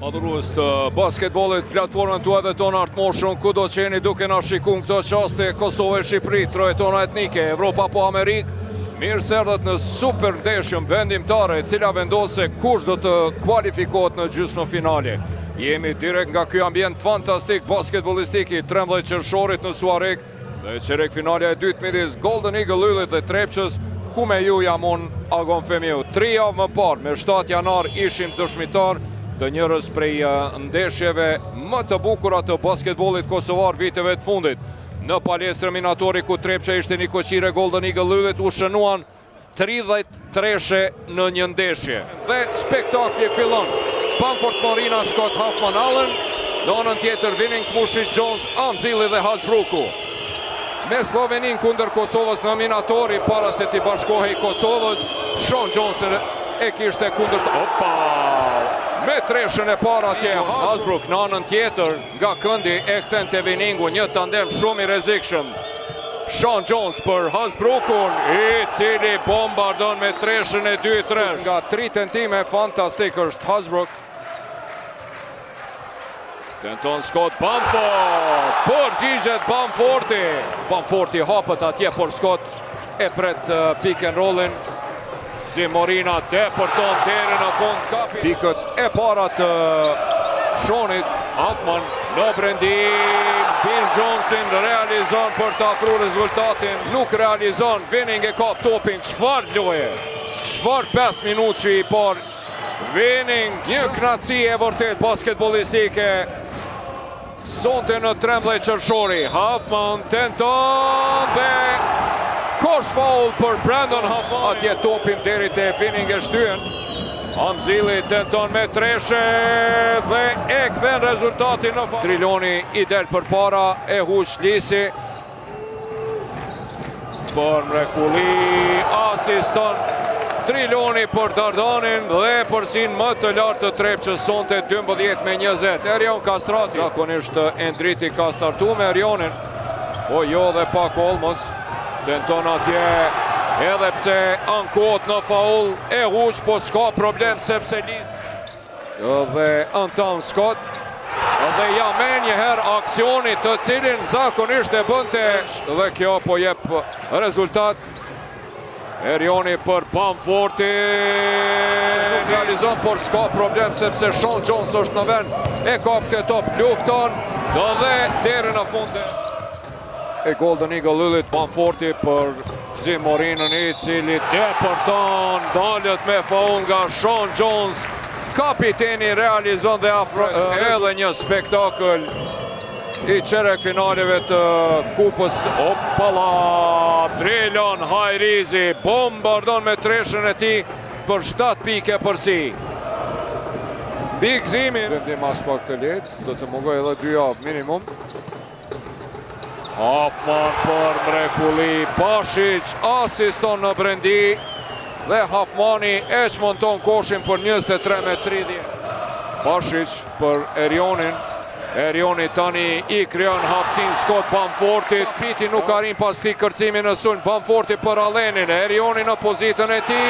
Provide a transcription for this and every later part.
Adhurues të basketbollit, platformën tuaj tonë Art Motion, ku do qeni duke na shikun këto qaste Kosovë e Shqipëri, troje tona etnike, Evropa po Amerikë. Mirë se erdhët në super ndeshjen vendimtare, e cila vendose kush do të kualifikohet në gjysmëfinale. Jemi direkt nga ky ambient fantastik basketbollistik i 13 qershorit në Suarek dhe çerek finalja e dytë midis Golden Eagle Yllit dhe Trepçës, ku me ju jam unë Agon Femiu. 3 javë më parë, me 7 janar, ishim dëshmitar të njërës prej ndeshjeve më të bukura të basketbollit kosovar viteve të fundit. Në palestër minatori ku Trepça ishte një koqire Golden Eagle Yllit, u shënuan 33 në një ndeshje. Dhe spektakli fillon. Bamford Marina, Scott Huffman Allen, në anën tjetër Winning, Mushit Jones, Amzili dhe Hasbruku. Me Slovenin kundër Kosovës në minatori, para se t'i bashkohej Kosovës, Sean Johnson e kishte kundër... Opa! Me treshën e para atje, Hasbruk në anën tjetër, nga këndi e kthen të Winningu, një tandem shumë i rrezikshëm. Sean Jones për Hasbrukun, i cili bombardon me treshën e 2-3. Nga 3 tentime, fantastik është Hasbruk. Tenton Scott Bamford, përgjigjet Bamforti. Bamforti hapët atje, por Scott e pret pick and rollin. Morina depërton deri në fund kapi. Pikët e para të Shonit, Huffman në brendim, Bill Johnson realizon për të afru rezultatin, nuk realizon, Winning e kap topin, qfar loje, qfar 5 minutë që i par, Winning, një knatësi e vërtet basketbolistike, sonte në 13 qershori, Huffman tenton dhe kosh foul për Brandon Huffman. Atje topin deri te Winning e shtyen. Amzili tenton me treshe dhe e kthen rezultatin në fund. Triloni i del për para, e huq Lisi. Për mrekulli, asiston Triloni për Dardanin dhe përsin më të lartë të Trepçës sonte 12-20. Erion Kastrati. Zakonisht Endriti ka startu me Erionin. Po jo dhe pak olmos. Tenton atje, edhe pse ankohet në faul, e huq, po s'ka problem sepse Lis. Dhe Anton Scott, dhe ja me njëherë aksionit të cilin zakonisht e bënte, dhe kjo po jep rezultat. Erioni për Bamforti, nuk realizon, por s'ka problem sepse Sean Jones është në vend, e kap të top lufton, dhe deri në fundit. E Golden Eagle Yllit, Bamforti për Morinën, i cili depërton, dalët me faul nga Sean Jones. Kapiteni realizon dhe afro edhe një spektakël i qerek finaleve të kupës. Opala, Drelon Hajrizi, bombardon me treshën e ti për 7 pike përsi. Big Zimi. Vendim as pak të letë, do të mungoj edhe 2 javë minimum. Huffman për mrekulli, Bashic asiston në brendi dhe Huffmani e çmonton koshin për 23-30. Bashic për Erionin, Erioni tani i kryon hapsin Scott Bamfortit, Piti nuk arrin pas ti kërcimi në sulm, Bamforti për Alenin, Erioni në pozitën e ti,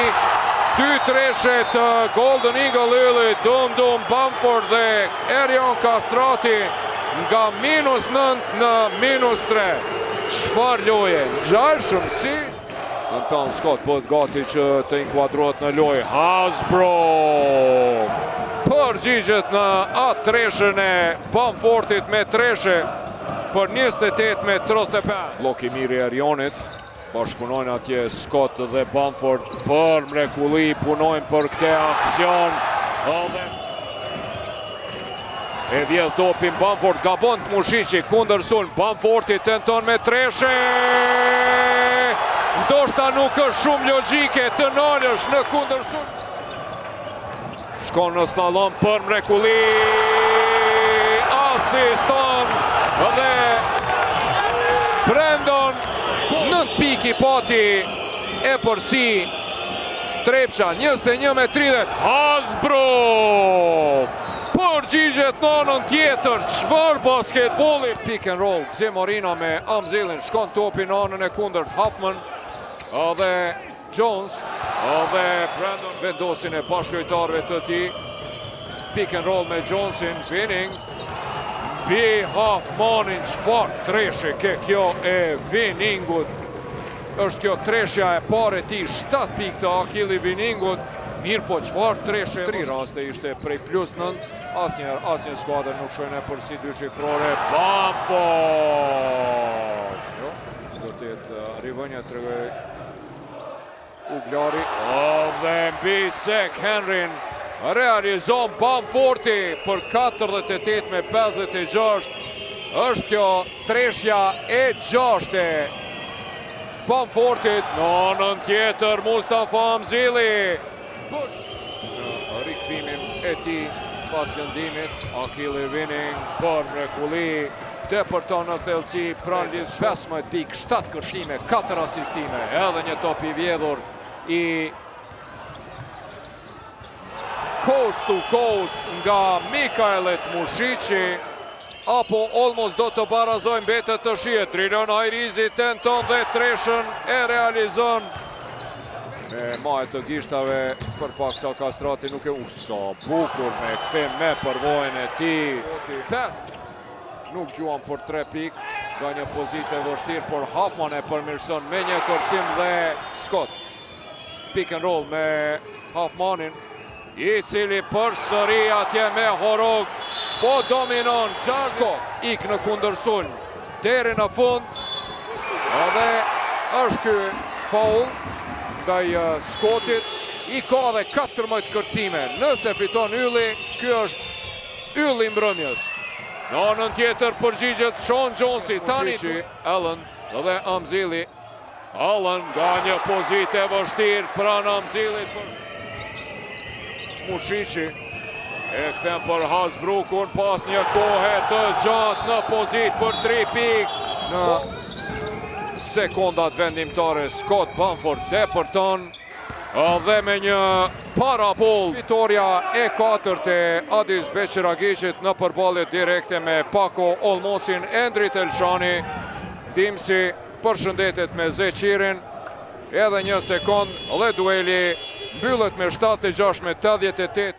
2 treshet Golden Eagle Yllit, dum Bamford dhe Erion Kastrati. Nga -9 në -3. Çfarë loje? Ngjashëm si? Anton Scott bëhet gati që të inkuadrohet në lojë. Hasbro përgjigjet në atë treshën e Bamfortit me treshe për 28-35. Blok i mirë i Erionit. Bashkunojnë atje Scott dhe Bamford për mrekulli, punojnë për këte aksion. E vjedh topin Bamford, gabon të Mushiqi, kundër sulm, Bamforti tenton me treshe. Ndoshta nuk është shumë logjike të nalësh në kundër sulm. Shkon në slalom për mrekulli, asiston dhe Brandon, 9 piki pati e përsi Trepça, 21-30. Hasbro! Përgjigjet në anën tjetër, çfarë basketbolli. Pick and roll, Morina me Amzilin, shkon topi në anën e kundërt, Huffman dhe Jones dhe Brandon vendosin e bashkëlojtarëve të tij. pick and roll me Johnson, Winning. Bi Hoffmanin, çfarë treshe ke kjo e Winningut. Është kjo treshja e pare ti, 7 pikë të Akili Winningut. Mirë po çfarë treshe. 3 raste ishte prej +9. Asnjë skuadër nuk shojnë për si dy shifrore. Bamford! Do të jetë rivënja të regoj Uglari. Dhe mbi sek Henryn realizon Bamforti për 48-56. Është kjo treshja e 6 Bamfortit. Në anën tjetër Mustafa Amzili. Rikëthimin e ti pas lëndimit. Akili Winning për mrekulli. Depërton në thellësi prandis 15 pikë, 7 kërcime, 4 asistime. Edhe një top i vjedhur i coast to coast nga Mikajlet Mushici. Apo Olmos do të barazojnë mbetet të shihet. Trilon Hajrizi tenton dhe treshën e realizon. Me majë të gishtave për pak sa Kastrati nuk e sa bukur me kthim me përvojën e ti. Nuk gjuan për 3 pikë, nga një pozitë e vështirë, por Hoffman e përmirëson me një kërcim dhe Scott. Pick and roll me Hoffmanin, i cili përsëri atje me Horog, po dominon Scott, ik në kundërsul, deri në fund, edhe është ky faul ndaj Scottit, i ka dhe 14 kërcime, nëse fiton Ylli, ky është Ylli mbrëmjes. Në anën tjetër përgjigjet Sean Jonesi, tani Allen dhe Amzili. Allen nga një pozitë e vështirë pranë Amzilit. Mushici e kthen për Hasbrukun pas një kohe të gjatë në pozitë për 3 pikë. Në sekondat vendimtare Scott Bamford depërton dhe me një parapol. Fitoria e 4 e Adis Beqiragishit në përballje direkte me Pako Olmosin. Endrit Elshani Dimsi përshëndetet me Zeqirin. Edhe një sekond dhe dueli mbyllet me 76-88.